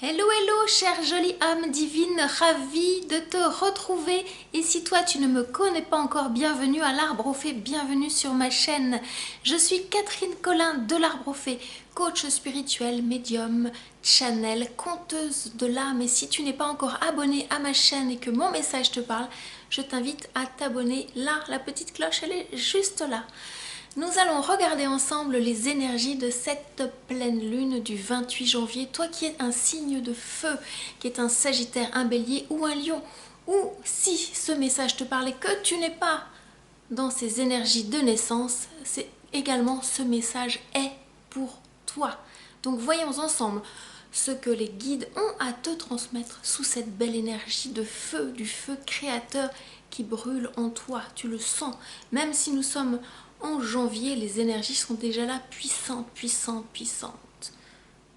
Hello, hello, chère jolie âme divine, ravie de te retrouver. Et si toi tu ne me connais pas encore, bienvenue à l'Arbre au Fée, bienvenue sur ma chaîne. Je suis Catherine Collin de l'Arbre au Fée, coach spirituel, médium, channel, conteuse de l'âme. Et si tu n'es pas encore abonné à ma chaîne et que mon message te parle, je t'invite à t'abonner. Là, la petite cloche, elle est juste là. Nous allons regarder ensemble les énergies de cette pleine lune du 28 janvier. Toi qui es un signe de feu, qui est un sagittaire, un bélier ou un lion, ou si ce message te parlait que tu n'es pas dans ces énergies de naissance, c'est également ce message est pour toi. Donc voyons ensemble ce que les guides ont à te transmettre sous cette belle énergie de feu, du feu créateur qui brûle en toi. Tu le sens, même si nous sommes en janvier, les énergies sont déjà là, puissantes, puissantes, puissantes.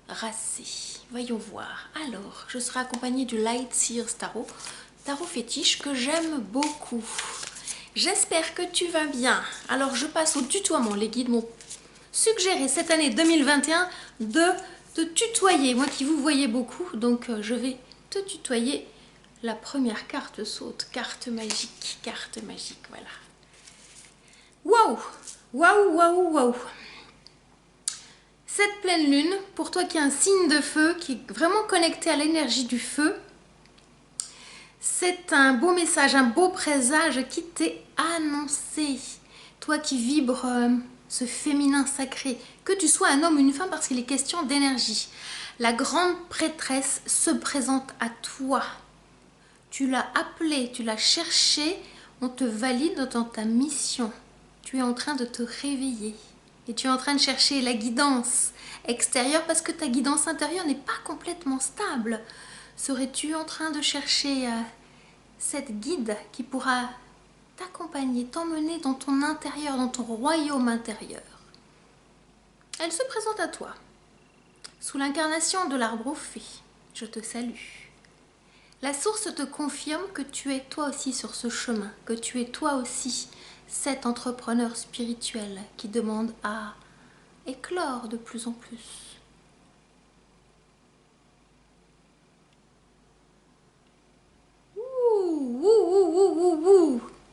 Racées. Voyons voir. Alors, je serai accompagnée du Light Seers Tarot, tarot fétiche que j'aime beaucoup. J'espère que tu vas bien. Alors, je passe au tutoiement. Les guides m'ont suggéré cette année 2021 de te tutoyer. Moi qui vous voyez beaucoup, donc je vais te tutoyer. La première carte saute. Carte magique, voilà. Waouh! Waouh, waouh, waouh! Cette pleine lune, pour toi qui es un signe de feu, qui est vraiment connecté à l'énergie du feu, c'est un beau message, un beau présage qui t'est annoncé. Toi qui vibres ce féminin sacré, que tu sois un homme ou une femme, parce qu'il est question d'énergie. La grande prêtresse se présente à toi. Tu l'as appelée, tu l'as cherchée, on te valide dans ta mission. Tu es en train de te réveiller et tu es en train de chercher la guidance extérieure parce que ta guidance intérieure n'est pas complètement stable. Serais-tu en train de chercher cette guide qui pourra t'accompagner, t'emmener dans ton intérieur, dans ton royaume intérieur? Elle se présente à toi sous l'incarnation de l'Arbre au Fée. Je te salue. La source te confirme que tu es toi aussi sur ce chemin, que tu es toi aussi cet entrepreneur spirituel qui demande à éclore de plus en plus.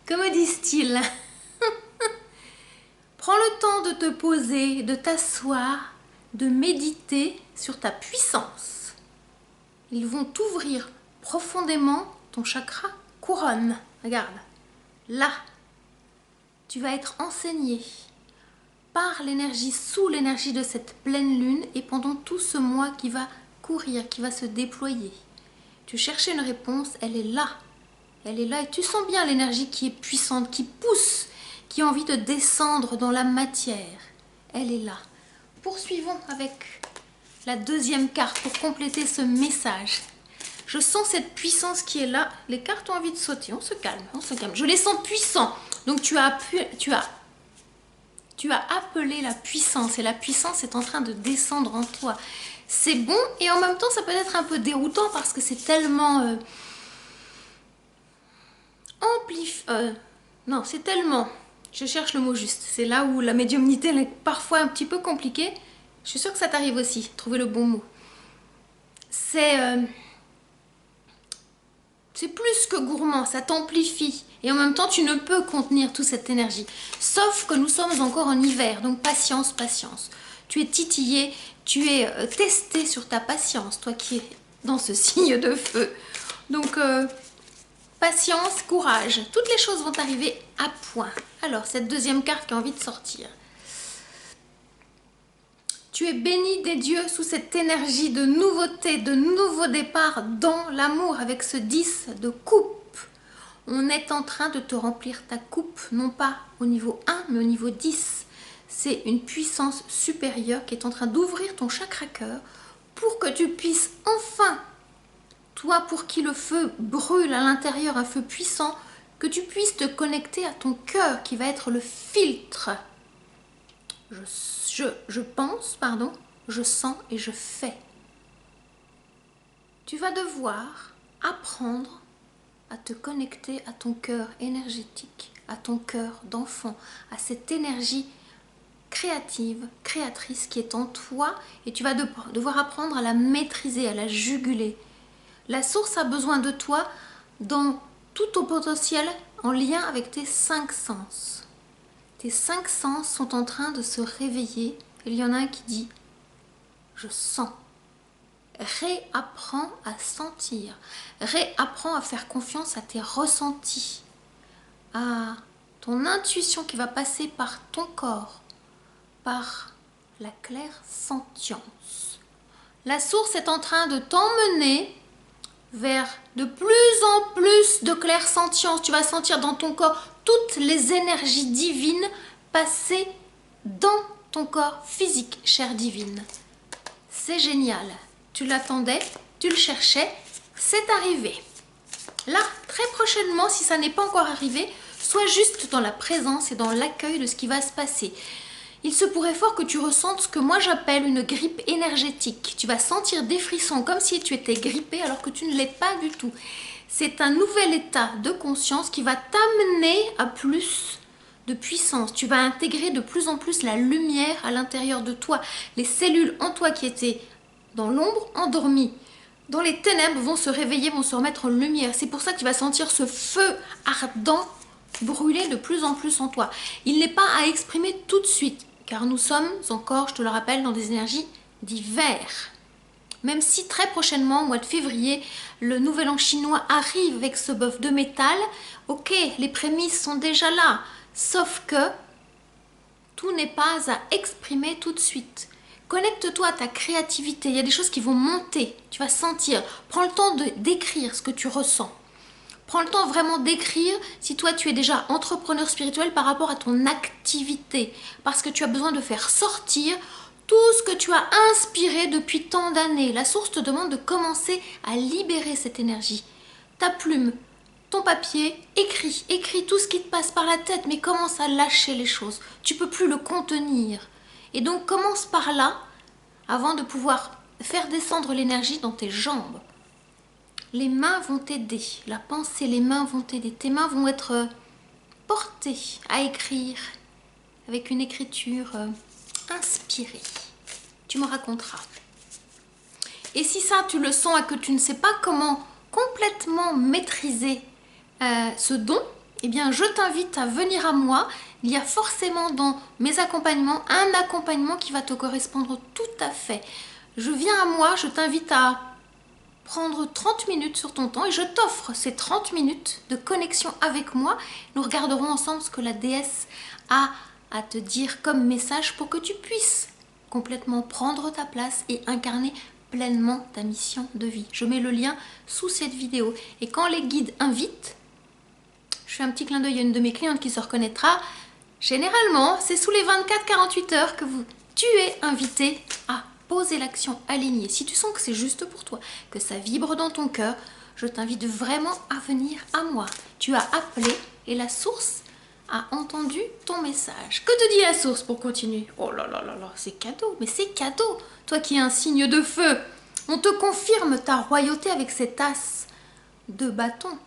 Que me disent-ils? Prends le temps de te poser, de t'asseoir, de méditer sur ta puissance. Ils vont t'ouvrir profondément ton chakra couronne. Regarde, là. Tu vas être enseigné par l'énergie, sous l'énergie de cette pleine lune et pendant tout ce mois qui va courir, qui va se déployer. Tu cherchais une réponse, elle est là. Elle est là et tu sens bien l'énergie qui est puissante, qui pousse, qui a envie de descendre dans la matière. Elle est là. Poursuivons avec la deuxième carte pour compléter ce message. Je sens cette puissance qui est là. Les cartes ont envie de sauter. On se calme, on se calme. Je les sens puissants. Donc tu as appelé la puissance et la puissance est en train de descendre en toi. C'est bon et en même temps ça peut être un peu déroutant parce que c'est tellement non, c'est tellement, je cherche le mot juste, c'est là où la médiumnité est parfois un petit peu compliquée. Je suis sûre que ça t'arrive aussi, trouver le bon mot. C'est plus que gourmand, ça t'amplifie. Et en même temps, tu ne peux contenir toute cette énergie. Sauf que nous sommes encore en hiver, donc patience, patience. Tu es titillé, tu es testé sur ta patience, toi qui es dans ce signe de feu. Donc, patience, courage, toutes les choses vont arriver à point. Alors, cette deuxième carte qui a envie de sortir. Tu es béni des dieux sous cette énergie de nouveauté, de nouveau départ dans l'amour avec ce 10 de coupe. On est en train de te remplir ta coupe, non pas au niveau 1, mais au niveau 10. C'est une puissance supérieure qui est en train d'ouvrir ton chakra cœur pour que tu puisses enfin, toi pour qui le feu brûle à l'intérieur, un feu puissant, que tu puisses te connecter à ton cœur qui va être le filtre. Je pense, pardon, je sens et je fais. Tu vas devoir apprendre à te connecter à ton cœur énergétique, à ton cœur d'enfant, à cette énergie créative, créatrice qui est en toi et tu vas devoir apprendre à la maîtriser, à la juguler. La source a besoin de toi dans tout ton potentiel en lien avec tes 5 sens. Tes 5 sens sont en train de se réveiller. Il y en a un qui dit « Je sens ». Réapprends à sentir. Réapprends à faire confiance à tes ressentis, à ton intuition qui va passer par ton corps, par la clairsentience. La source est en train de t'emmener vers de plus en plus de clairsentience. Tu vas sentir dans ton corps toutes les énergies divines passer dans ton corps physique, chère divine. C'est génial. Tu l'attendais, tu le cherchais, c'est arrivé. Là, très prochainement, si ça n'est pas encore arrivé, sois juste dans la présence et dans l'accueil de ce qui va se passer. Il se pourrait fort que tu ressentes ce que moi j'appelle une grippe énergétique. Tu vas sentir des frissons comme si tu étais grippé alors que tu ne l'es pas du tout. C'est un nouvel état de conscience qui va t'amener à plus de puissance. Tu vas intégrer de plus en plus la lumière à l'intérieur de toi. Les cellules en toi qui étaient dans l'ombre, endormies, dans les ténèbres, vont se réveiller, vont se remettre en lumière. C'est pour ça que tu vas sentir ce feu ardent brûler de plus en plus en toi. Il n'est pas à exprimer tout de suite, car nous sommes encore, je te le rappelle, dans des énergies d'hiver. Même si très prochainement, au mois de février, le nouvel an chinois arrive avec ce bœuf de métal, ok, les prémices sont déjà là, sauf que tout n'est pas à exprimer tout de suite. Connecte-toi à ta créativité, il y a des choses qui vont monter, tu vas sentir. Prends le temps d'écrire ce que tu ressens. Prends le temps vraiment d'écrire si toi tu es déjà entrepreneur spirituel par rapport à ton activité. Parce que tu as besoin de faire sortir tout ce que tu as inspiré depuis tant d'années. La source te demande de commencer à libérer cette énergie. Ta plume, ton papier, écris tout ce qui te passe par la tête, mais commence à lâcher les choses. Tu ne peux plus le contenir. Et donc commence par là, avant de pouvoir faire descendre l'énergie dans tes jambes. Les mains vont t'aider, la pensée, les mains vont t'aider. Tes mains vont être portées à écrire avec une écriture inspirée. Tu me raconteras. Et si ça, tu le sens et que tu ne sais pas comment complètement maîtriser ce don, eh bien, je t'invite à venir à moi. Il y a forcément dans mes accompagnements un accompagnement qui va te correspondre tout à fait. Je viens à moi, je t'invite à prendre 30 minutes sur ton temps et je t'offre ces 30 minutes de connexion avec moi. Nous regarderons ensemble ce que la déesse a à te dire comme message pour que tu puisses complètement prendre ta place et incarner pleinement ta mission de vie. Je mets le lien sous cette vidéo. Et quand les guides invitent, je fais un petit clin d'œil à une de mes clientes qui se reconnaîtra. Généralement, c'est sous les 24-48 heures que tu es invité à poser l'action alignée. Si tu sens que c'est juste pour toi, que ça vibre dans ton cœur, je t'invite vraiment à venir à moi. Tu as appelé et la source a entendu ton message. Que te dit la source pour continuer? Oh là là là là, c'est cadeau, mais c'est cadeau. Toi qui es un signe de feu, on te confirme ta royauté avec cet as de bâton.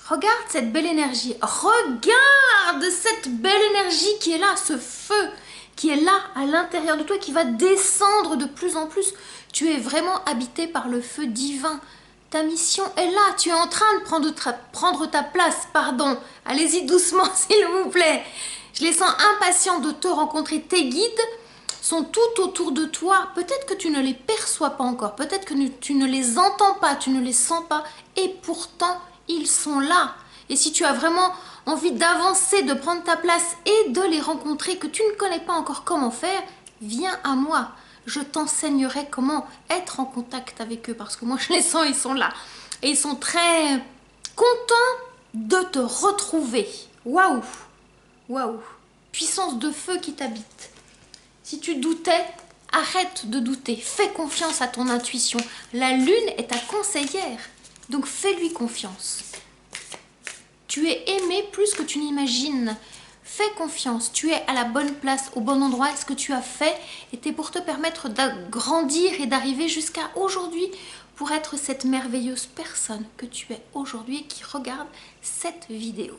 Regarde cette belle énergie, regarde cette belle énergie qui est là, ce feu qui est là à l'intérieur de toi, qui va descendre de plus en plus. Tu es vraiment habité par le feu divin. Ta mission est là, tu es en train de prendre ta place, pardon. Allez-y doucement s'il vous plaît. Je les sens impatients de te rencontrer. Tes guides sont tout autour de toi. Peut-être que tu ne les perçois pas encore, peut-être que tu ne les entends pas, tu ne les sens pas, et pourtant ils sont là. Et si tu as vraiment envie d'avancer, de prendre ta place et de les rencontrer, que tu ne connais pas encore comment faire, viens à moi. Je t'enseignerai comment être en contact avec eux parce que moi je les sens, ils sont là. Et ils sont très contents de te retrouver. Waouh! Waouh! Puissance de feu qui t'habite. Si tu doutais, arrête de douter. Fais confiance à ton intuition. La lune est ta conseillère. Donc fais-lui confiance. Tu es aimé plus que tu n'imagines. Fais confiance, tu es à la bonne place, au bon endroit. Ce que tu as fait était pour te permettre d'agrandir et d'arriver jusqu'à aujourd'hui pour être cette merveilleuse personne que tu es aujourd'hui et qui regarde cette vidéo.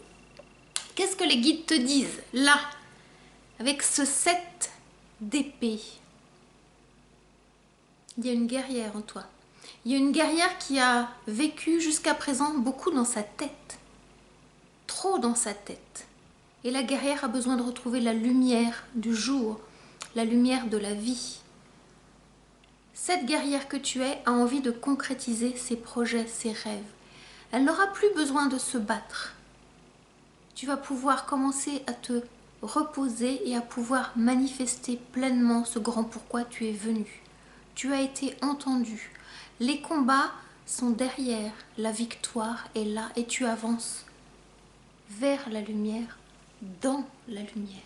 Qu'est-ce que les guides te disent là, avec ce 7 d'épée. Il y a une guerrière en toi. Il y a une guerrière qui a vécu jusqu'à présent beaucoup dans sa tête. Trop dans sa tête. Et la guerrière a besoin de retrouver la lumière du jour, la lumière de la vie. Cette guerrière que tu es a envie de concrétiser ses projets, ses rêves. Elle n'aura plus besoin de se battre. Tu vas pouvoir commencer à te reposer et à pouvoir manifester pleinement ce grand pourquoi tu es venu. Tu as été entendu. Les combats sont derrière, la victoire est là et tu avances vers la lumière, dans la lumière.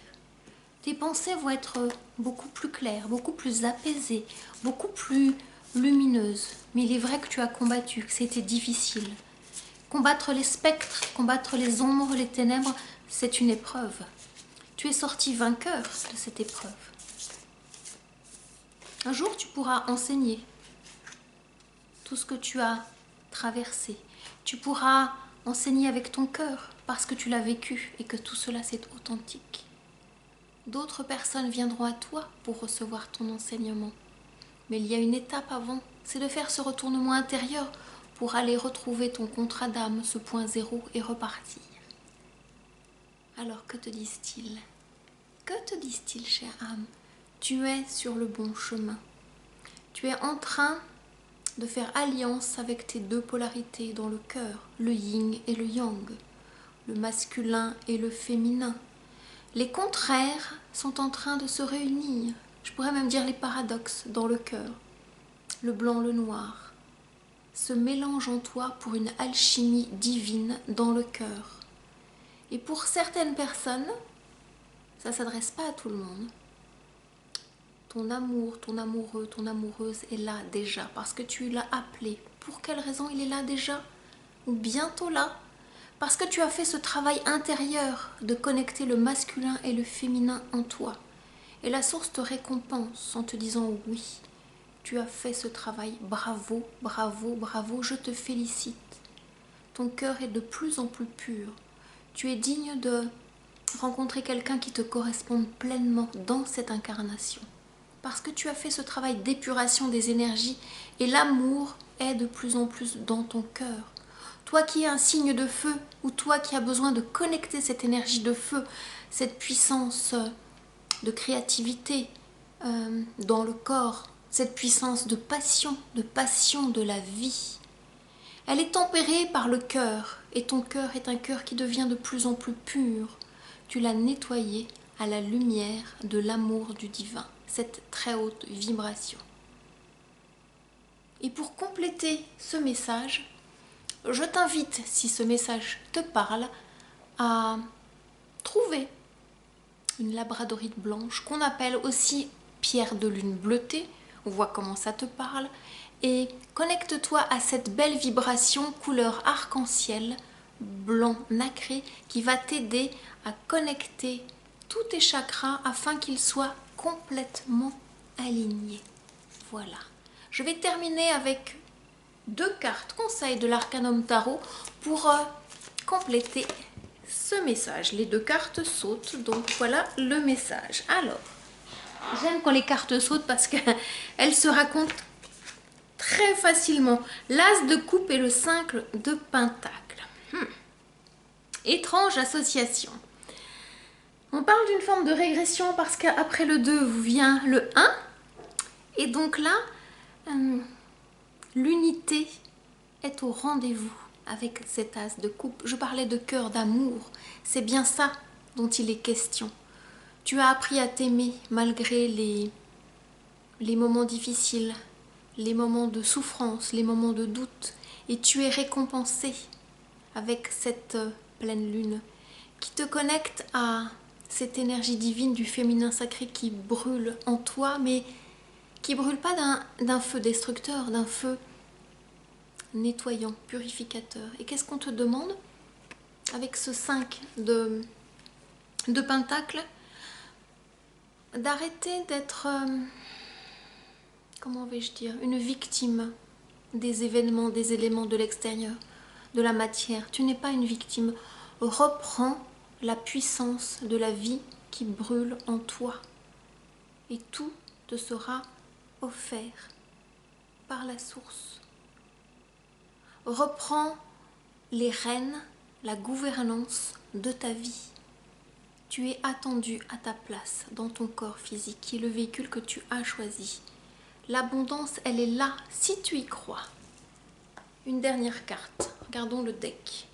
Tes pensées vont être beaucoup plus claires, beaucoup plus apaisées, beaucoup plus lumineuses. Mais il est vrai que tu as combattu, que c'était difficile. Combattre les spectres, combattre les ombres, les ténèbres, c'est une épreuve. Tu es sorti vainqueur de cette épreuve. Un jour, tu pourras enseigner tout ce que tu as traversé. Tu pourras enseigner avec ton cœur parce que tu l'as vécu et que tout cela, c'est authentique. D'autres personnes viendront à toi pour recevoir ton enseignement. Mais il y a une étape avant, c'est de faire ce retournement intérieur pour aller retrouver ton contrat d'âme, ce point zéro, et repartir. Alors que te disent-ils? Que te disent-ils, chère âme? Tu es sur le bon chemin. Tu es en train de faire alliance avec tes deux polarités dans le cœur, le yin et le yang, le masculin et le féminin. Les contraires sont en train de se réunir, je pourrais même dire les paradoxes dans le cœur. Le blanc, le noir se mélangent en toi pour une alchimie divine dans le cœur. Et pour certaines personnes, ça ne s'adresse pas à tout le monde. Ton amour, ton amoureux, ton amoureuse est là déjà parce que tu l'as appelé. Pour quelle raison il est là déjà? Ou bientôt là? Parce que tu as fait ce travail intérieur de connecter le masculin et le féminin en toi. Et la source te récompense en te disant oui, tu as fait ce travail, bravo, bravo, bravo, je te félicite. Ton cœur est de plus en plus pur. Tu es digne de rencontrer quelqu'un qui te corresponde pleinement dans cette incarnation. Parce que tu as fait ce travail d'épuration des énergies et l'amour est de plus en plus dans ton cœur. Toi qui es un signe de feu ou toi qui as besoin de connecter cette énergie de feu, cette puissance de créativité dans le corps, cette puissance de passion de la vie. Elle est tempérée par le cœur et ton cœur est un cœur qui devient de plus en plus pur. Tu l'as nettoyé à la lumière de l'amour du divin, cette très haute vibration. Et pour compléter ce message, je t'invite, si ce message te parle, à trouver une labradorite blanche qu'on appelle aussi pierre de lune bleutée. On voit comment ça te parle. Et connecte-toi à cette belle vibration couleur arc-en-ciel, blanc nacré, qui va t'aider à connecter tous tes chakras afin qu'ils soient complètement alignés. Voilà. Je vais terminer avec 2 cartes conseils de l'Arcanum Tarot pour compléter ce message. Les 2 cartes sautent, donc voilà le message. Alors, j'aime quand les cartes sautent parce qu'elles se racontent très facilement. L'As de coupe et le 5 de pentacle. Étrange association. On parle d'une forme de régression parce qu'après le 2 vient le 1. Et donc là, l'unité est au rendez-vous avec cet as de coupe. Je parlais de cœur, d'amour. C'est bien ça dont il est question. Tu as appris à t'aimer malgré les moments difficiles, les moments de souffrance, les moments de doute. Et tu es récompensé avec cette pleine lune qui te connecte à cette énergie divine du féminin sacré qui brûle en toi, mais qui brûle pas d'un feu destructeur, d'un feu nettoyant, purificateur. Et qu'est-ce qu'on te demande avec ce 5 de pentacle? D'arrêter d'être, comment vais-je dire, une victime des événements, des éléments de l'extérieur, de la matière. Tu n'es pas une victime. Reprends la puissance de la vie qui brûle en toi. et tout te sera offert par la source. Reprends les rênes, la gouvernance de ta vie. Tu es attendu à ta place dans ton corps physique, qui est le véhicule que tu as choisi. L'abondance, elle est là si tu y crois. Une dernière carte, regardons le deck.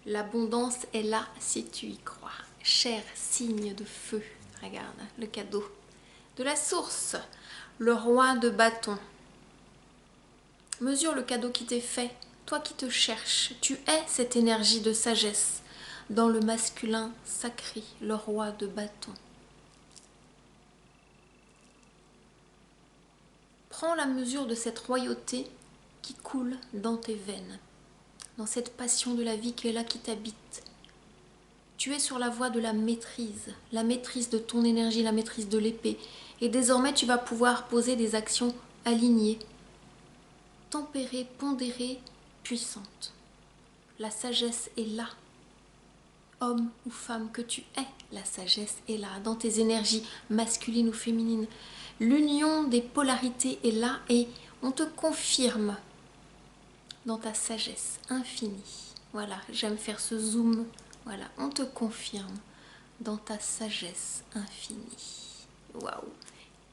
L'abondance est là si tu y crois. Cher signe de feu, regarde le cadeau de la source, le roi de bâton. Mesure le cadeau qui t'est fait, toi qui te cherches. Tu es cette énergie de sagesse dans le masculin sacré, le roi de bâton. Prends la mesure de cette royauté qui coule dans tes veines, dans cette passion de la vie qui est là, qui t'habite. Tu es sur la voie de la maîtrise de ton énergie, la maîtrise de l'épée. Et désormais, tu vas pouvoir poser des actions alignées, tempérées, pondérées, puissantes. La sagesse est là. Homme ou femme que tu es, la sagesse est là, dans tes énergies masculines ou féminines. L'union des polarités est là et on te confirme dans ta sagesse infinie. Voilà, j'aime faire ce zoom. Voilà, on te confirme dans ta sagesse infinie. Waouh,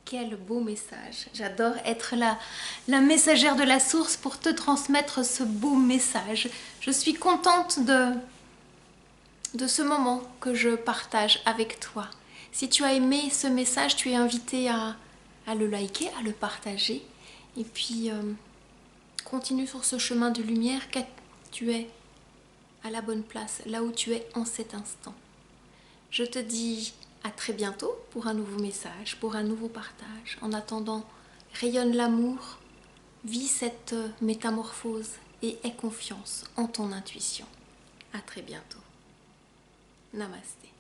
quel beau message. J'adore être la messagère de la source pour te transmettre ce beau message. Je suis contente de ce moment que je partage avec toi. Si tu as aimé ce message, tu es invité à le liker, à le partager. Et puis, continue sur ce chemin de lumière, car tu es à la bonne place, là où tu es en cet instant. Je te dis à très bientôt pour un nouveau message, pour un nouveau partage. En attendant, rayonne l'amour, vis cette métamorphose et aie confiance en ton intuition. À très bientôt. Namasté.